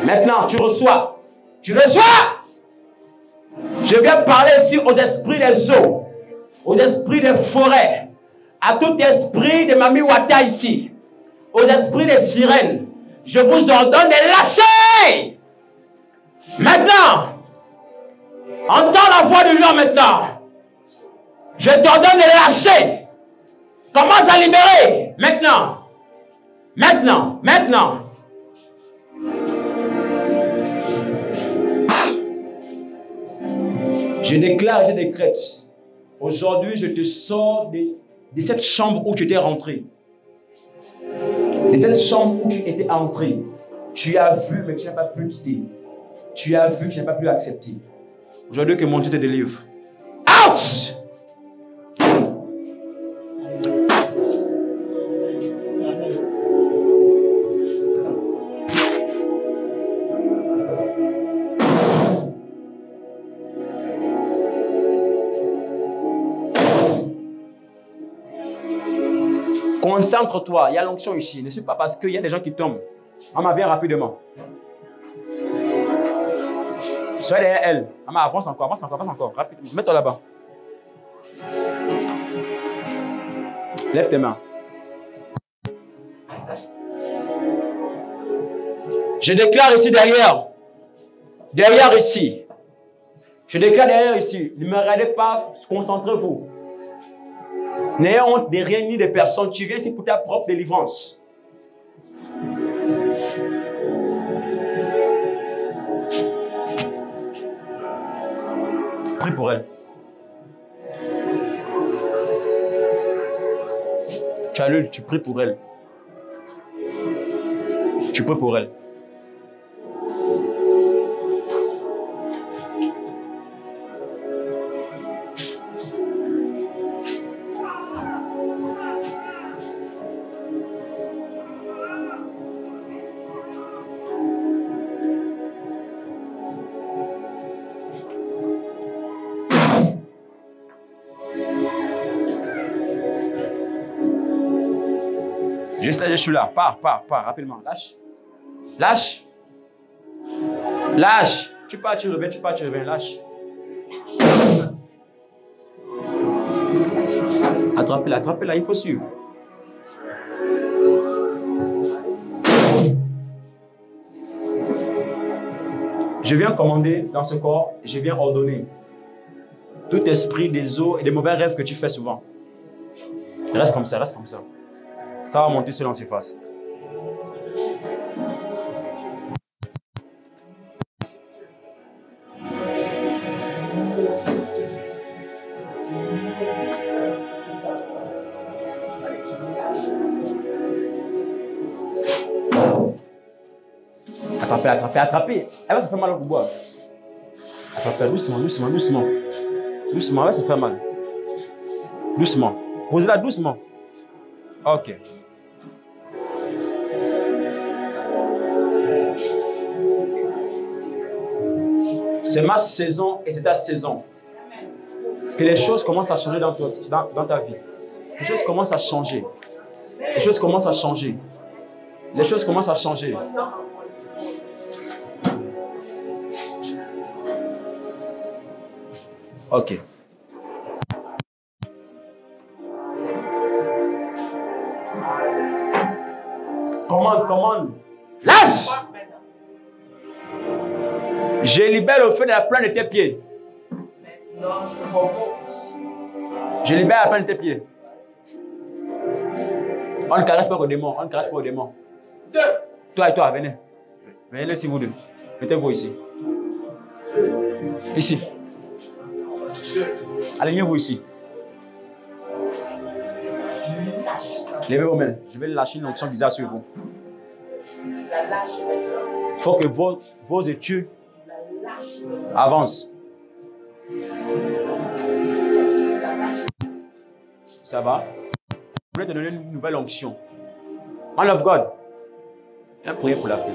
Maintenant, tu reçois. Je viens parler ici aux esprits des eaux, aux esprits des forêts, à tout esprit de Mami Wata ici, aux esprits des sirènes. Je vous ordonne de lâcher. Maintenant, entends la voix du lion maintenant. Je t'ordonne de lâcher. Commence à libérer. Maintenant. Je déclare et je décrète. Aujourd'hui, je te sors de cette chambre où tu étais rentré. De cette chambre où tu étais entré. Tu as vu, mais tu n'as pas pu quitter. Tu as vu, tu n'as pas pu accepter. Aujourd'hui, que mon Dieu te délivre. Out! Concentre-toi, il y a l'onction ici. Ne suis pas parce qu'il y a des gens qui tombent. On m'a bien rapidement. Sois derrière elle. Maman, avance encore, avance encore, avance encore. Rapidement. Mets-toi là-bas. Lève tes mains. Je déclare ici derrière. Derrière ici. Je déclare derrière ici. Ne me regardez pas, concentrez-vous. N'ayez honte de rien ni de personne. Tu viens ici pour ta propre délivrance. Prie pour elle. Tu pries pour elle. Tu pries pour elle. Je suis là. Pars, rapidement. Lâche. Lâche. Lâche. Tu pars, tu reviens, lâche. Attrapez-la, il faut suivre. Je viens commander dans ce corps, je viens ordonner tout esprit des eaux et des mauvais rêves que tu fais souvent. Reste comme ça, reste comme ça. Ça va monter sur la surface. Attrapez. Elle va se faire mal au bois. Attrapez, doucement. Doucement, elle va se faire mal. Doucement. Posez-la doucement. Ok. C'est ma saison et c'est ta saison. Que les choses commencent à changer dans ta vie. Les choses commencent à changer. Les choses commencent à changer. Les choses commencent à changer. Ok. Commande. Lâche! Je libère le feu de la plante de tes pieds. Je libère la plante de tes pieds. On ne caresse pas au démon. Toi et toi, venez. Venez ici, vous deux. Mettez-vous ici. Ici. Alignez-vous ici. Levez vos mains. Je vais lâcher une onction bizarre sur vous. Il faut que vos études avancent. Ça va? Je voulais te donner une nouvelle onction. Man of God. Viens prier pour la paix.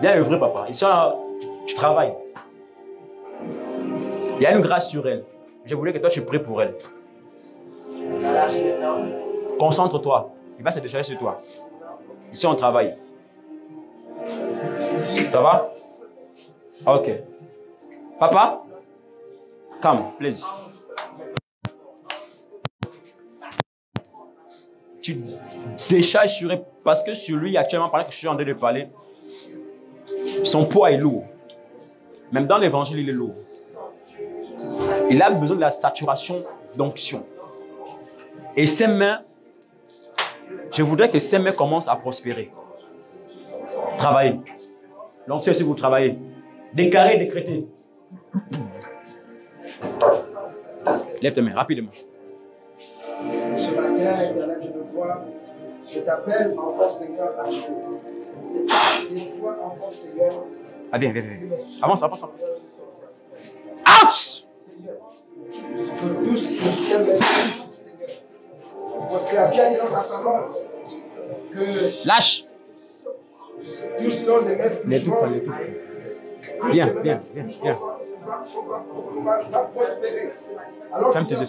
Viens œuvrer, papa. Ici, tu travailles. Il y a une grâce sur elle. Je voulais que toi, tu pries pour elle. Concentre-toi. Il va se décharger sur toi. Ici, on travaille. Ça va? Ok. Papa? Come, please. Tu décharges sur elle parce que sur lui, actuellement, pendant que je suis en train de parler, son poids est lourd. Même dans l'évangile, il est lourd. Il a besoin de la saturation d'onction. Et ses mains, je voudrais que ses mains commencent à prospérer. Travaillez. L'onction, si vous travaillez. Déclarer, décréter. Lève tes mains, rapidement. Ce matin, Éternel, je te vois. Je t'appelle encore, Seigneur, à Dieu. Je vois encore, Seigneur. Ah, viens. Avance. Ouch! Que tout ce qui s'aime, Seigneur. Parce que la bien dit dans ta parole que. Lâche! Tout ce dont les maîtres. Viens. Va prospérer. Alors, Ferme tes yeux.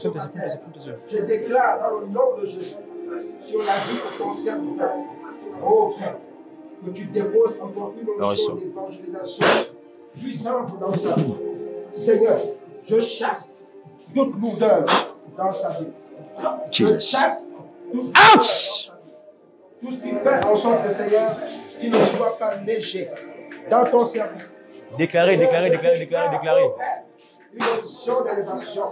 Je déclare dans le nom de Jésus sur la vie que concerne toi. Oh Père, que tu déposes encore une onction d'évangélisation puissante dans sa vie. Seigneur, je chasse toute lourdeur dans sa vie. Je chasse toute lourdeur dans sa vie. Tout ce qui fait en sorte que, Seigneur, qu'il ne soit pas léger dans ton service. Déclarez. Une onction d'élévation.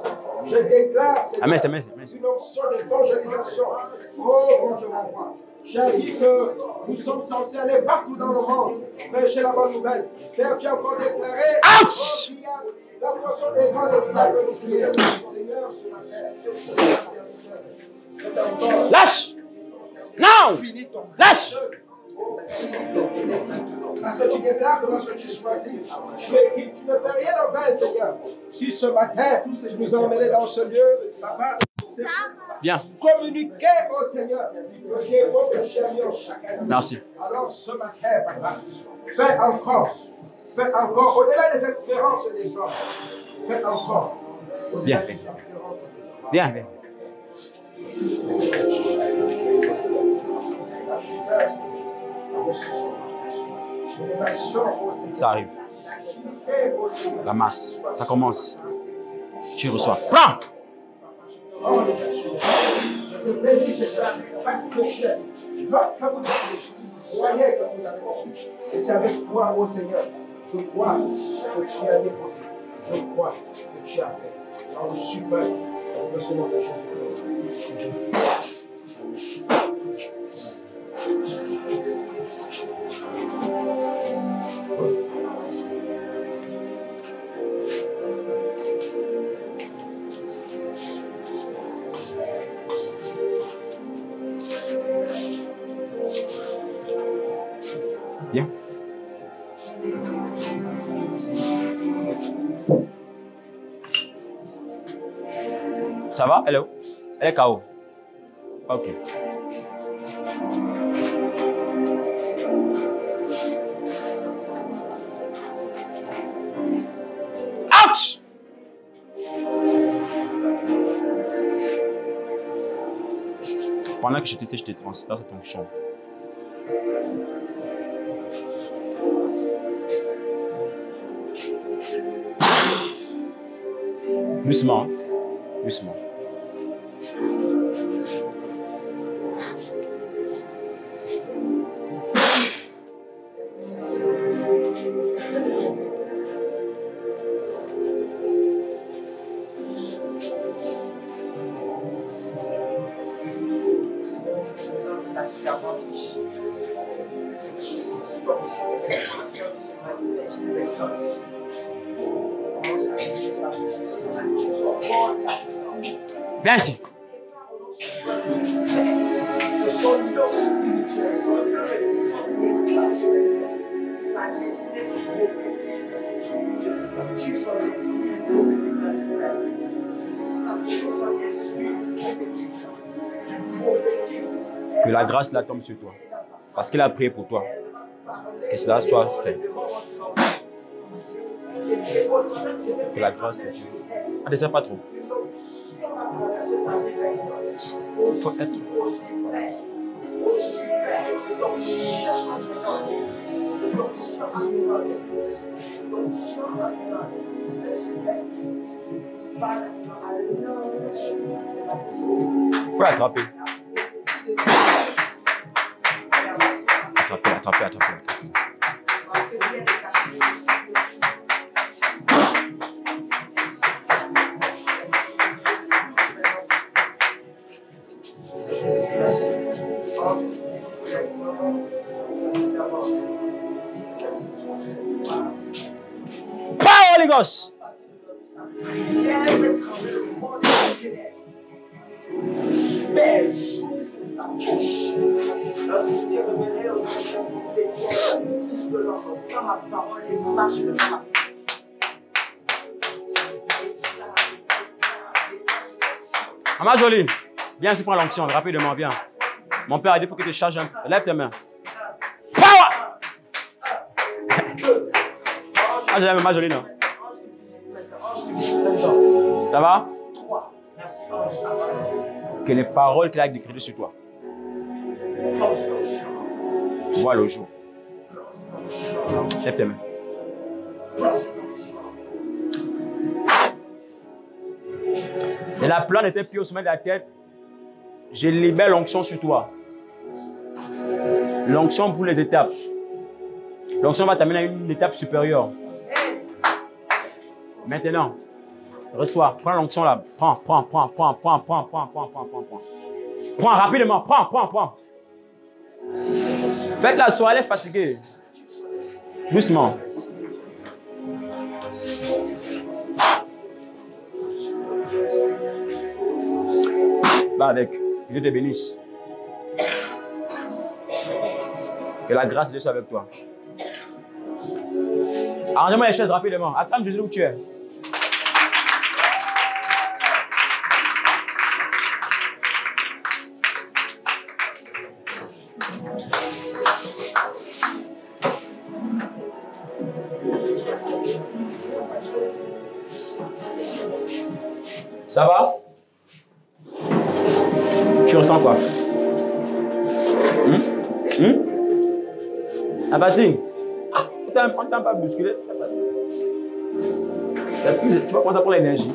Je déclare, Seigneur, Amen. une onction d'évangélisation. Oh, quand je m'envoie. J'ai dit que nous sommes censés aller partout dans le monde, prêcher la bonne nouvelle. Seigneur, tu as encore déclaré la portion des grands et de Seigneur, sur ma terre. Lâche! Non! Lâche! Parce que tu déclares que lorsque tu choisis, tu écris, tu ne fais rien en vain, Seigneur. Si ce matin, tous ceux qui nous ont emmenés dans ce lieu, Papa, c'est Bien. communiquer au Seigneur le dévot que tu as mis en chacun. Merci. Alors ce matin, Papa, fais encore, au-delà des espérances des hommes, fais encore. Bien. Bien. Ça arrive. La masse, ça commence. Tu reçois. Prends! Je te bénis, Seigneur, parce que tu es. Lorsque vous croyez que vous avez reçu, et c'est avec foi, ô Seigneur, je crois que tu as déposé. Je crois que tu as fait. Dans le super de ce nom de Jésus-Christ. Bien. Ça va? Elle est où? Elle est KO. Ok. Ouch! Pendant que je te transfère cette onction. Doucement. Doucement. Bien ici. Que la grâce la tombe sur toi. Parce qu'il a prié pour toi. Que cela soit fait. Que la grâce de Dieu. Ne descends pas trop. Il faut être. Il faut l'attraper. Attraper. Power, Holy Ghost! Maman Jolie, viens ici prendre l'onction, rapidement, viens. Mon père a dit il faut que tu te charges un peu. Lève tes mains. Power! Ah, j'ai Maman Jolie, non? Ça va? Que les paroles qu'il a décrites sur toi voient le jour. Lève tes mains. Et la plante était pied au sommet de la tête. Je libère l'onction sur toi. L'onction pour les étapes. L'onction va t'amener à une étape supérieure. Maintenant, reçois. Prends l'onction là. Prends. Prends rapidement. Prends. Faites la soirée fatiguée. Doucement. Va avec. Dieu te bénisse. Que la grâce de Dieu soit avec toi. Arrangez-moi les chaises rapidement. Attends Jésus où tu es. Ça va? Tu ressens quoi? Abating? On ne t'a pas bousculé. Tu vas commencer à prendre l'énergie.